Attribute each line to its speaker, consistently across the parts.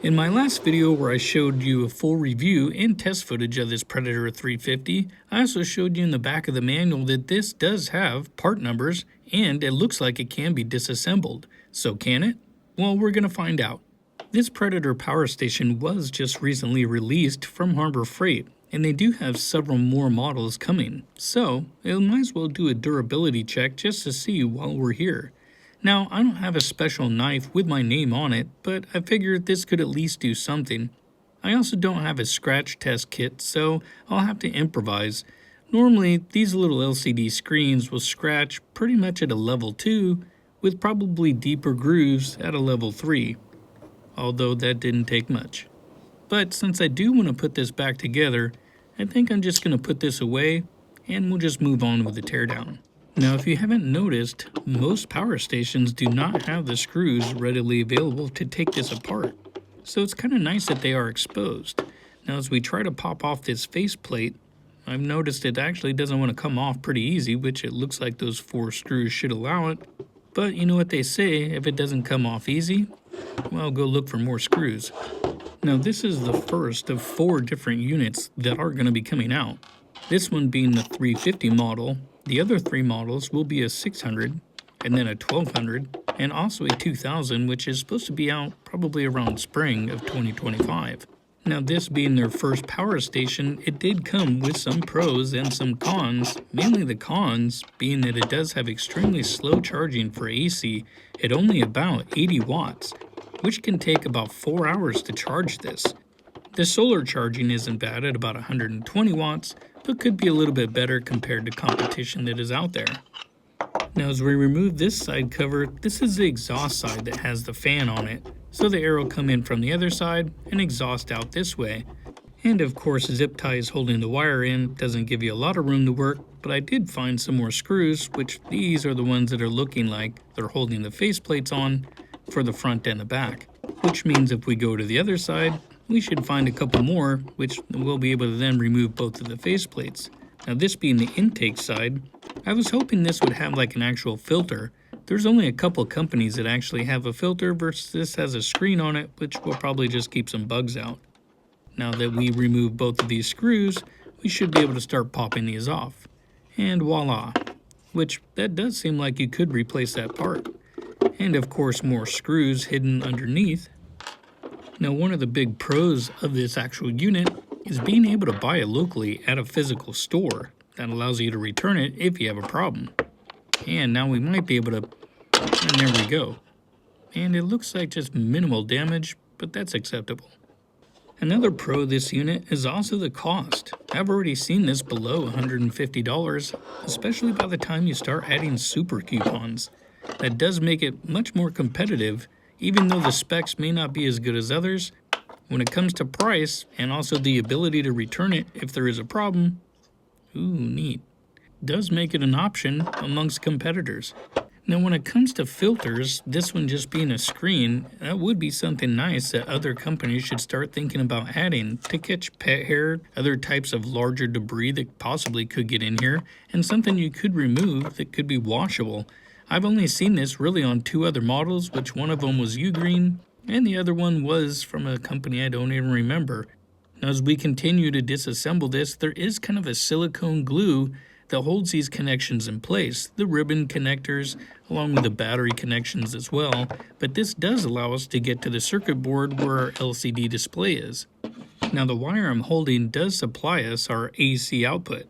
Speaker 1: In my last video where I showed you a full review and test footage of this Predator 350, I also showed you in the back of the manual that this does have part numbers and it looks like it can be disassembled. So can it? Well, we're going to find out. This Predator power station was just recently released from Harbor Freight, and they do have several more models coming, so it might as well do a durability check just to see while we're here. Now, I don't have a special knife with my name on it, but I figured this could at least do something. I also don't have a scratch test kit, so I'll have to improvise. Normally, these little LCD screens will scratch pretty much at a level 2, with probably deeper grooves at a level 3, although that didn't take much. But since I do want to put this back together, I think I'm just going to put this away, and we'll just move on with the teardown. Now, if you haven't noticed, most power stations do not have the screws readily available to take this apart, so it's kind of nice that they are exposed. Now, as we try to pop off this faceplate, I've noticed it actually doesn't want to come off pretty easy, which it looks like those 4 screws should allow it. But you know what they say, if it doesn't come off easy, well, go look for more screws. Now, this is the first of 4 different units that are going to be coming out. This one being the 350 model. The other 3 models will be a 600, and then a 1200, and also a 2000, which is supposed to be out probably around spring of 2025. Now, this being their first power station, it did come with some pros and some cons, mainly the cons being that it does have extremely slow charging for AC at only about 80 watts, which can take about 4 hours to charge this. The solar charging isn't bad at about 120 watts, but could be a little bit better compared to competition that is out there. Now, as we remove this side cover, this is the exhaust side that has the fan on it, so the air will come in from the other side and exhaust out this way. And of course, zip ties holding the wire in doesn't give you a lot of room to work, but I did find some more screws, which these are the ones that are looking like they're holding the faceplates on for the front and the back, which means if we go to the other side, we should find a couple more, which we'll be able to then remove both of the faceplates. Now, this being the intake side, I was hoping this would have like an actual filter. There's only a couple companies that actually have a filter versus this has a screen on it, which will probably just keep some bugs out. Now that we remove both of these screws, we should be able to start popping these off. And voila, which that does seem like you could replace that part. And of course, more screws hidden underneath. Now, one of the big pros of this actual unit is being able to buy it locally at a physical store. That allows you to return it if you have a problem. And now we might be able to, and there we go. And it looks like just minimal damage, but that's acceptable. Another pro of this unit is also the cost. I've already seen this below $150, especially by the time you start adding super coupons. That does make it much more competitive, even though the specs may not be as good as others. When it comes to price, and also the ability to return it if there is a problem, ooh, neat, does make it an option amongst competitors. Now, when it comes to filters, this one just being a screen, that would be something nice that other companies should start thinking about adding to catch pet hair, other types of larger debris that possibly could get in here, and something you could remove that could be washable. I've only seen this really on 2 other models, which one of them was Ugreen, and the other one was from a company I don't even remember. Now, as we continue to disassemble this, there is kind of a silicone glue that holds these connections in place, the ribbon connectors, along with the battery connections as well, but this does allow us to get to the circuit board where our LCD display is. Now, the wire I'm holding does supply us our AC output.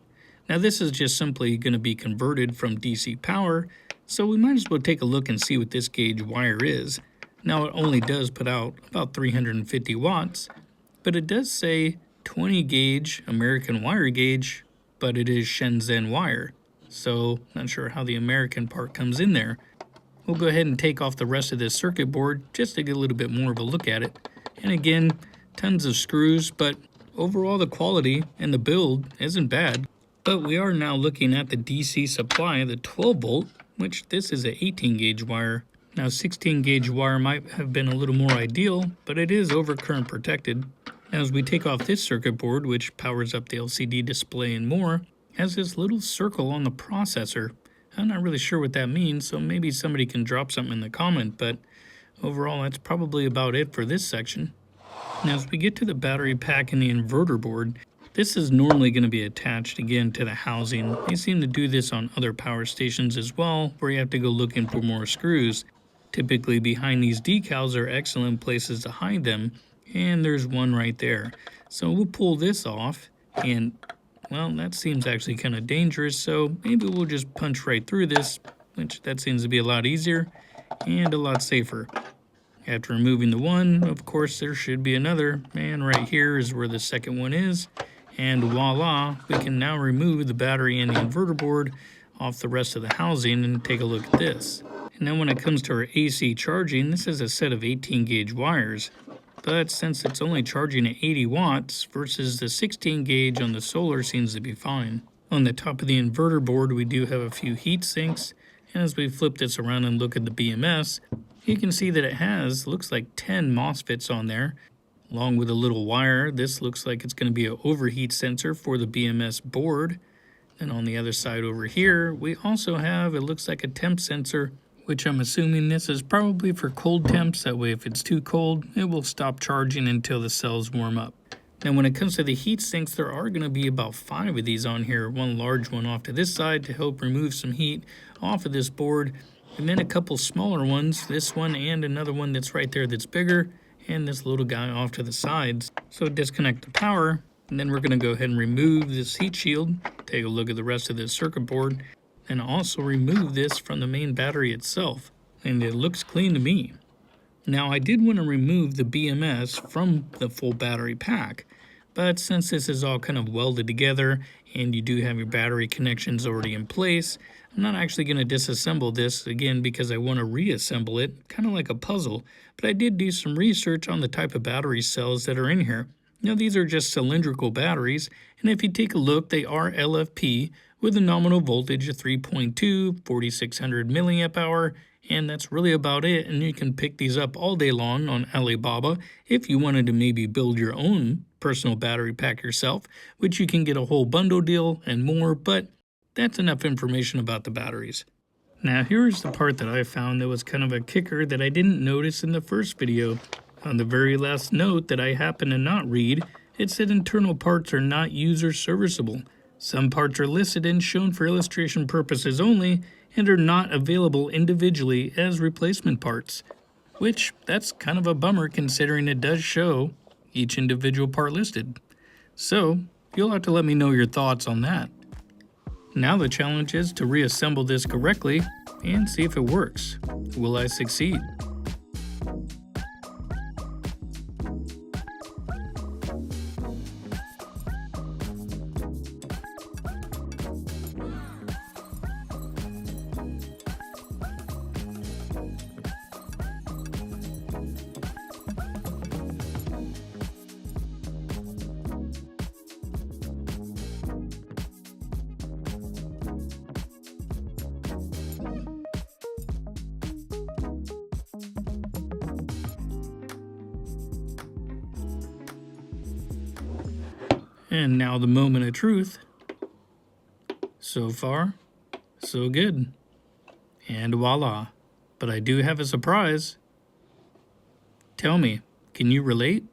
Speaker 1: Now, this is just simply going to be converted from DC power, so we might as well take a look and see what this gauge wire is. Now, it only does put out about 350 watts, but it does say 20 gauge American wire gauge, but it is Shenzhen wire, so not sure how the American part comes in there. We'll go ahead and take off the rest of this circuit board just to get a little bit more of a look at it. And again, tons of screws, but overall the quality and the build isn't bad. But we are now looking at the DC supply, the 12 volt, which this is a 18 gauge wire. Now, 16 gauge wire might have been a little more ideal, but it is overcurrent protected. Now, as we take off this circuit board, which powers up the LCD display and more, has this little circle on the processor. I'm not really sure what that means, so maybe somebody can drop something in the comment, but overall that's probably about it for this section. Now as we get to the battery pack and the inverter board, this is normally going to be attached again to the housing. They seem to do this on other power stations as well, where you have to go looking for more screws. Typically behind these decals are excellent places to hide them, and there's one right there. So we'll pull this off, and well, that seems actually kind of dangerous, so maybe we'll just punch right through this, which that seems to be a lot easier and a lot safer. After removing the one, of course, there should be another, and right here is where the second one is. And voila, we can now remove the battery and the inverter board off the rest of the housing and take a look at this. And now when it comes to our AC charging, this is a set of 18 gauge wires. But since it's only charging at 80 watts versus the 16 gauge on the solar seems to be fine. On the top of the inverter board, we do have a few heat sinks. And as we flip this around and look at the BMS, you can see that it has, looks like 10 MOSFETs on there, along with a little wire. This looks like it's going to be an overheat sensor for the BMS board. And on the other side over here, we also have, it looks like a temp sensor, which I'm assuming this is probably for cold temps. That way if it's too cold, it will stop charging until the cells warm up. Now when it comes to the heat sinks, there are going to be about 5 of these on here. One large one off to this side to help remove some heat off of this board. And then a couple smaller ones, this one and another one that's right there that's bigger, and this little guy off to the sides. So disconnect the power, and then we're going to go ahead and remove this heat shield, take a look at the rest of this circuit board, and also remove this from the main battery itself. And it looks clean to me. Now I did want to remove the BMS from the full battery pack, but since this is all kind of welded together and you do have your battery connections already in place, I'm not actually going to disassemble this again because I want to reassemble it, kind of like a puzzle. But I did do some research on the type of battery cells that are in here. Now these are just cylindrical batteries, and if you take a look, they are LFP with a nominal voltage of 3.2, 4600 milliamp hour, and that's really about it. And you can pick these up all day long on Alibaba if you wanted to maybe build your own personal battery pack yourself, which you can get a whole bundle deal and more, but that's enough information about the batteries. Now here's the part that I found that was kind of a kicker that I didn't notice in the first video. On the very last note that I happened to not read, it said internal parts are not user serviceable. Some parts are listed and shown for illustration purposes only and are not available individually as replacement parts. Which, that's kind of a bummer considering it does show each individual part listed. So, you'll have to let me know your thoughts on that. Now the challenge is to reassemble this correctly and see if it works. Will I succeed? And now the moment of truth. So far, so good. And voila. But I do have a surprise. Tell me, can you relate?